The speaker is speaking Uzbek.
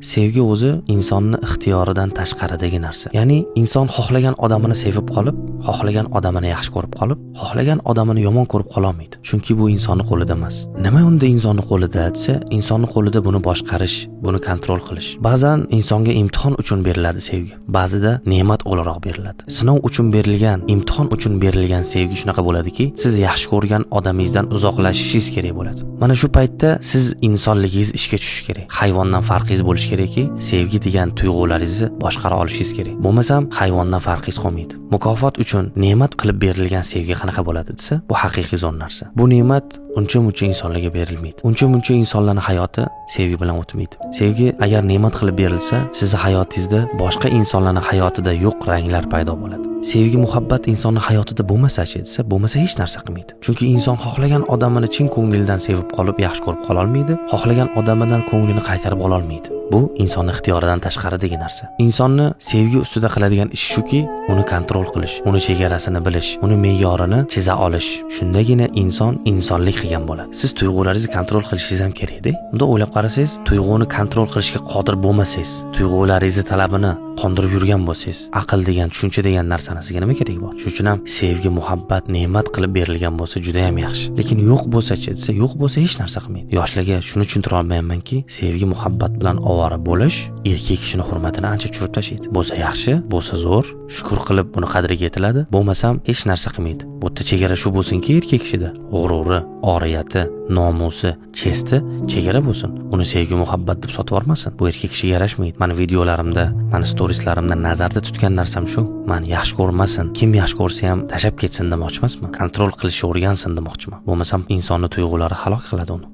Sevgi o'zi insonni ixtiyoridan tashqaridagi narsa. Ya'ni inson xohlagan odamini sevib qolib, xohlagan odamini yaxshi ko'rib qolib, xohlagan odamini yomon ko'rib qololmaydi. Chunki bu insonning qo'lida emas. Nima unda insonning qo'lida desa, insonning qo'lida buni boshqarish, buni kontrol qilish. Ba'zan insonga imtihon uchun beriladi sevgi. Ba'zida ne'mat o'laroq beriladi. Sinov uchun berilgan, imtihon uchun berilgan sevgi shunaqa bo'ladiki, siz yaxshi ko'rgan odamingizdan uzoqlashishingiz kerak bo'ladi. Mana shu paytda siz insonligingiz ishga tushishi kerak. Hayvondan farqingiz bo'lishi kerakki, sevgi degan tuyg'ularingizni boshqara olishingiz kerak. Bo'lmasam hayvondan farqingiz qolmaydi. Mukofot uchun ne'mat qilib berilgan sevgi qanaqa bo'ladi desa, bu haqiqiy zo'r narsa. Bu ne'mat uncha-muncha insonlarga berilmaydi. Uncha-muncha insonlarning hayoti sevgi bilan o'tmaydi. Sevgi agar ne'mat qilib berilsa, sizning hayotingizda boshqa insonlarning hayotida yo'q ranglar paydo bo'ladi. Sevgi, muhabbat insonning hayotida bo'lmasa-chi desa, bo'lmasa hech narsa qilmaydi. Chunki inson xohlagan odamini chin ko'ngildan sevib qolib, yaxshi ko'rib qola olmaydi, xohlagan odamidan ko'nglini qaytarib ola olmaydi. Bu insonning ixtiyoridan tashqaridagi narsa. Insonni sevgi ustida qiladigan ish shuki, uni kontrol qilish, uni chegarasini bilish, uni me'yorini chiza olish. Shundagina inson insonlik qilgan bo'ladi. Siz tuyg'ularingizni kontrol qilishingiz ham kerak-da. Unda o'ylab qarasangiz, tuyg'uni kontrol qilishga qodir bo'lmasangiz, tuyg'ularingizni talabini qondirib yurgan bo'lsangiz, aql degan, tushuncha degan narsani sizga nima kerak bor? Shuning uchun ham sevgi, muhabbat ne'mat qilib berilgan bo'lsa juda ham yaxshi. Lekin yo'q bo'lsa-chi desa, yo'q bo'lsa hech narsa qilmaydi. Yoshlarga shuni tushuntira olmaymanki, sevgi, muhabbat bilan ovora bo'lish erkak kishining hurmatini ancha tushirib tashlaydi. Bo'lsa yaxshi, bo'lsa zo'r, shukr qilib buni qadriga yetiladi. Bo'lmasam hech narsa qilmaydi. Bu yerda chegara shu bo'lsinki, erkak kishida g'ururi, oriyati, nomusi, chesti chegara bo'lsin. Uni sevgi, muhabbat deb sotib olmasin. Bu erkak kishiga yarashmaydi. Meni videolarimda, meni storieslarimda nazarda tutgan narsam shu. Men yaxshi ko'rmasin, kim yaxshi ko'rsa ham tashab ketsin demoqchi emasman. Kontrol qilishni o'rgansin demoqchiman. Bo'lmasam insonning tuyg'ulari halok qiladi uni.